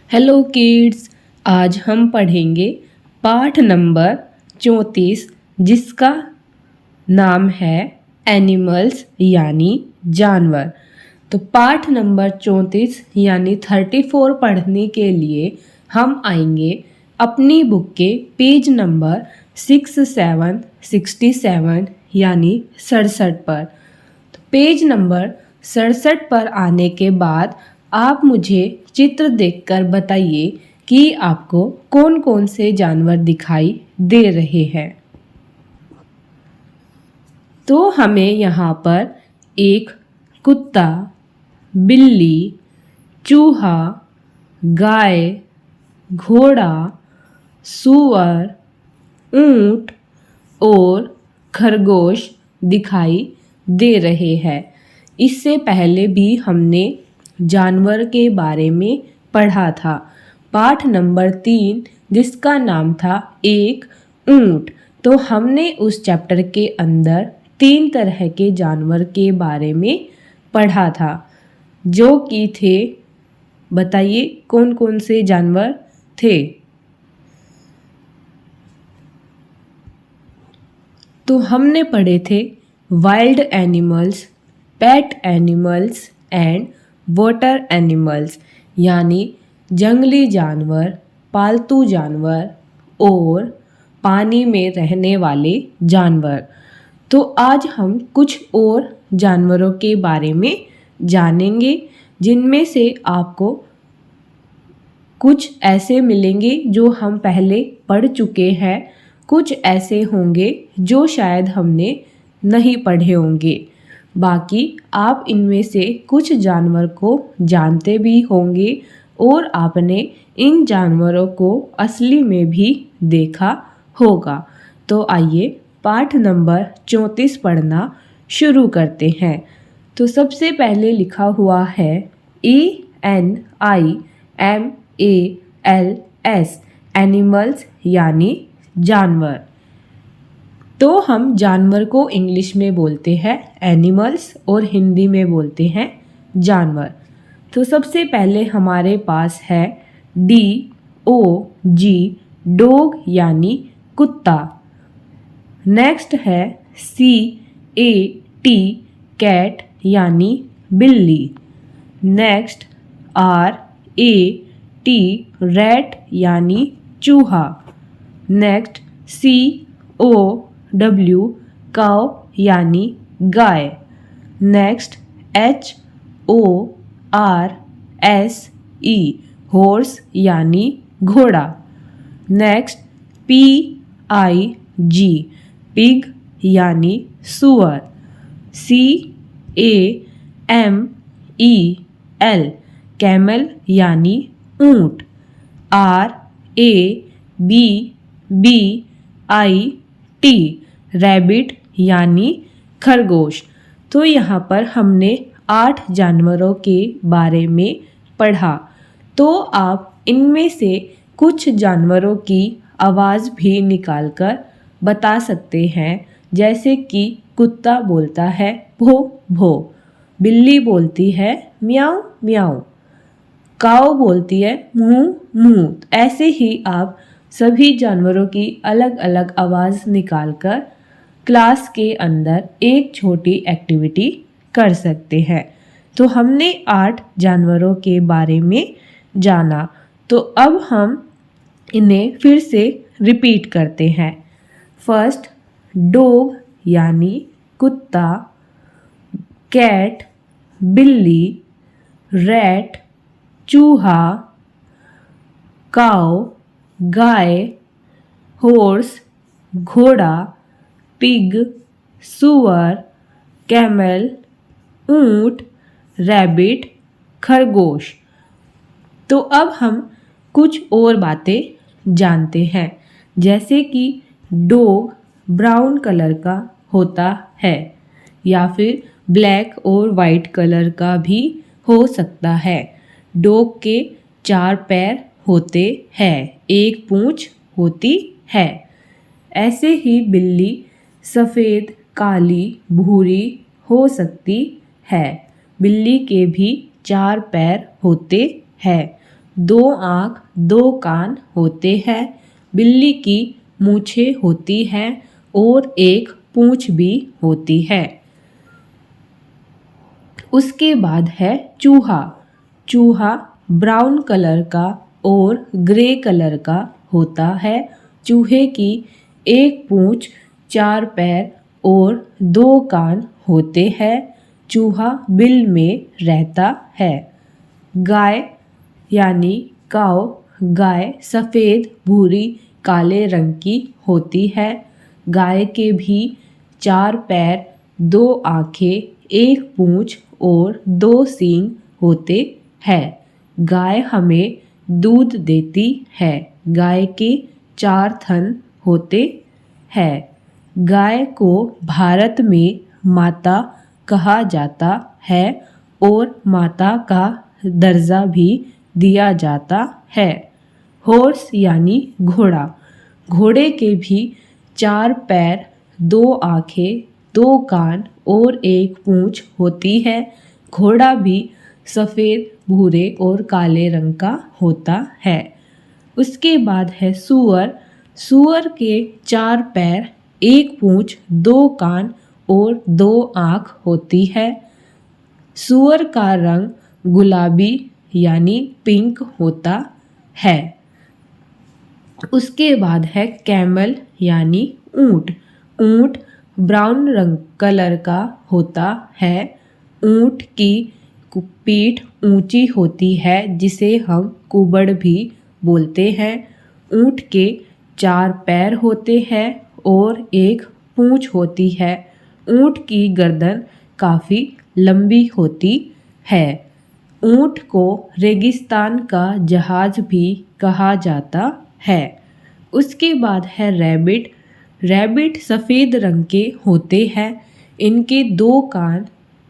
Hello kids, आज हम पढ़ेंगे पाठ नंबर 34 जिसका नाम है एनिमल्स यानी जानवर। तो पाठ नंबर 34 यानी 34 पढ़ने के लिए हम आएंगे अपनी बुक के पेज नंबर 67 यानी 67 पर। तो पेज नंबर 67 पर आने के बाद आप मुझे चित्र देखकर बताइए कि आपको कौन कौन से जानवर दिखाई दे रहे हैं। तो हमें यहाँ पर एक कुत्ता, बिल्ली, चूहा, गाय, घोड़ा, सूअर, ऊंट और खरगोश दिखाई दे रहे हैं। इससे पहले भी हमने जानवर के बारे में पढ़ा था, पाठ नंबर 3 जिसका नाम था एक ऊंट। तो हमने उस चैप्टर के अंदर 3 तरह के जानवर के बारे में पढ़ा था, जो कि थे, बताइए कौन कौन से जानवर थे। तो हमने पढ़े थे wild animals, pet animals and water animals यानी जंगली जानवर, पालतू जानवर और पानी में रहने वाले जानवर। तो आज हम कुछ और जानवरों के बारे में जानेंगे जिनमें से आपको कुछ ऐसे मिलेंगे जो हम पहले पढ़ चुके हैं, कुछ ऐसे होंगे जो शायद हमने नहीं पढ़े होंगे। बाकी आप इनमें से कुछ जानवर को जानते भी होंगे और आपने इन जानवरों को असली में भी देखा होगा। तो आइए पाठ नंबर 34 पढ़ना शुरू करते हैं। तो सबसे पहले लिखा हुआ है ANIMALS एनिमल्स यानी जानवर। तो हम जानवर को इंग्लिश में बोलते हैं एनिमल्स और हिंदी में बोलते हैं जानवर। तो सबसे पहले हमारे पास है DOG डॉग यानी कुत्ता। नेक्स्ट है CAT कैट यानी बिल्ली। नेक्स्ट RAT रैट यानी चूहा। नेक्स्ट COW काऊ यानी गाय। नेक्स्ट HORSE हॉर्स यानी घोड़ा। नेक्स्ट PIG पिग यानी सुअर। CAMEL कैमल यानी ऊंट। RABBIT रैबिट यानी खरगोश। तो यहाँ पर हमने 8 जानवरों के बारे में पढ़ा। तो आप इनमें से कुछ जानवरों की आवाज़ भी निकालकर बता सकते हैं, जैसे कि कुत्ता बोलता है भो भो, बिल्ली बोलती है म्याऊ म्याऊ, काऊ बोलती है मूँ मूँ। ऐसे ही आप सभी जानवरों की अलग अलग आवाज़ निकालकर क्लास के अंदर एक छोटी एक्टिविटी कर सकते हैं। तो हमने 8 जानवरों के बारे में जाना। तो अब हम इन्हें फिर से रिपीट करते हैं। फर्स्ट डॉग यानी कुत्ता, कैट बिल्ली, रैट चूहा, काऊ गाय, हॉर्स घोड़ा, पिग सुअर, कैमल ऊंट, रैबिट खरगोश। तो अब हम कुछ और बातें जानते हैं, जैसे कि डॉग ब्राउन कलर का होता है या फिर ब्लैक और वाइट कलर का भी हो सकता है। डॉग के 4 पैर होते हैं, एक पूंछ होती है। ऐसे ही बिल्ली सफ़ेद, काली, भूरी हो सकती है। बिल्ली के भी 4 पैर होते हैं। दो आँख दो कान होते हैं। बिल्ली की मूछें होती हैं और एक पूँछ भी होती है। उसके बाद है चूहा। चूहा ब्राउन कलर का और ग्रे कलर का होता है। चूहे की एक पूँछ, चार पैर और दो कान होते हैं। चूहा बिल में रहता है। गाय यानी काऊ, गाय सफ़ेद, भूरी, काले रंग की होती है। गाय के भी चार पैर, दो आँखें, एक पूँछ और दो सींग होते हैं। गाय हमें दूध देती है। गाय के चार थन होते हैं। गाय को भारत में माता कहा जाता है और माता का दर्जा भी दिया जाता है। हॉर्स यानी घोड़ा। घोड़े के भी चार पैर, दो आँखें, दो कान और एक पूँछ होती है। घोड़ा भी सफ़ेद, भूरे और काले रंग का होता है। उसके बाद है सूअर। सूअर के चार पैर, एक पूँछ, दो कान और दो आँख होती है। सूअर का रंग गुलाबी यानी पिंक होता है। उसके बाद है कैमल यानी ऊँट। ऊँट ब्राउन रंग कलर का होता है। ऊँट की पीठ ऊंची होती है जिसे हम कुबड़ भी बोलते हैं। ऊँट के चार पैर होते हैं और एक पूँछ होती है। ऊँट की गर्दन काफ़ी लंबी होती है। ऊँट को रेगिस्तान का जहाज भी कहा जाता है। उसके बाद है रैबिट। रैबिट सफ़ेद रंग के होते हैं। इनके दो कान,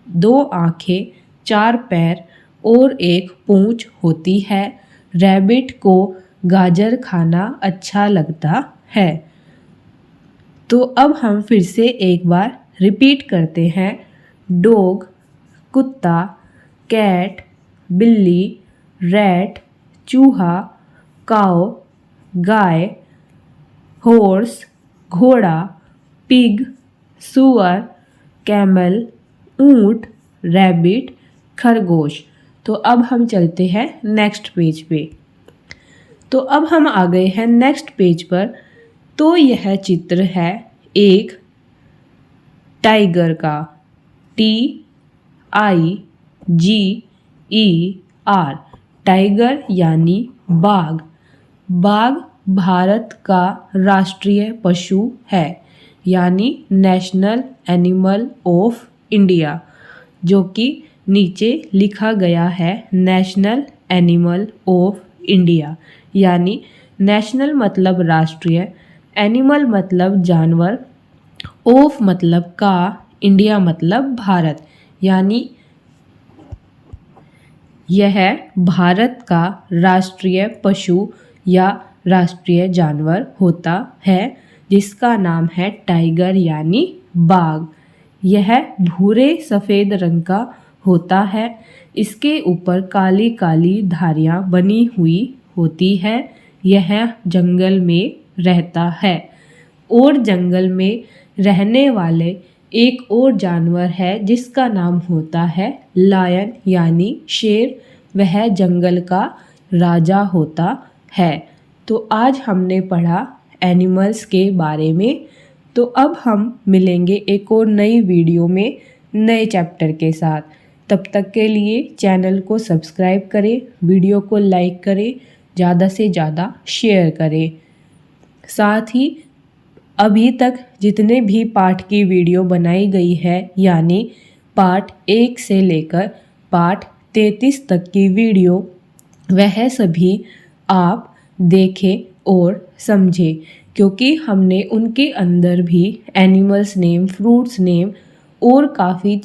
दो आँखें, चार पैर और एक पूँछ होती है। रैबिट को गाजर खाना अच्छा लगता है। तो अब हम फिर से एक बार रिपीट करते हैं। डॉग कुत्ता, कैट बिल्ली, रैट चूहा, काऊ गाय, हॉर्स घोड़ा, पिग सूअर, कैमल ऊँट, रैबिट खरगोश। तो अब हम चलते हैं नेक्स्ट पेज पे। तो अब हम आ गए हैं नेक्स्ट पेज पर। तो यह चित्र है एक टाइगर का। TIGER टाइगर यानी बाघ। बाघ भारत का राष्ट्रीय पशु है यानी नेशनल एनिमल ऑफ इंडिया, जो कि नीचे लिखा गया है नेशनल एनिमल ऑफ इंडिया। यानी नेशनल मतलब राष्ट्रीय, एनिमल मतलब जानवर, ऑफ मतलब का, इंडिया मतलब भारत। यानी यह भारत का राष्ट्रीय पशु या राष्ट्रीय जानवर होता है जिसका नाम है टाइगर यानी बाघ। यह भूरे सफ़ेद रंग का होता है। इसके ऊपर काली काली धारियाँ बनी हुई होती है। यह जंगल में रहता है और जंगल में रहने वाले एक और जानवर है जिसका नाम होता है लायन यानी शेर। वह जंगल का राजा होता है। तो आज हमने पढ़ा एनिमल्स के बारे में। तो अब हम मिलेंगे एक और नई वीडियो में नए चैप्टर के साथ। तब तक के लिए चैनल को सब्सक्राइब करें, वीडियो को लाइक करें, ज़्यादा से ज़्यादा शेयर करें। साथ ही अभी तक जितने भी पाठ की वीडियो बनाई गई है यानी पार्ट 1 से लेकर पार्ट 33 तक की वीडियो, वह सभी आप देखें और समझें, क्योंकि हमने उनके अंदर भी एनिमल्स नेम, फ्रूट्स नेम और काफ़ी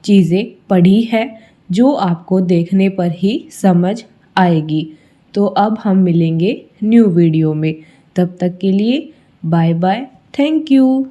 चीज़ें पढ़ी है जो आपको देखने पर ही समझ आएगी। तो अब हम मिलेंगे न्यू वीडियो में। तब तक के लिए बाय बाय, थैंक यू।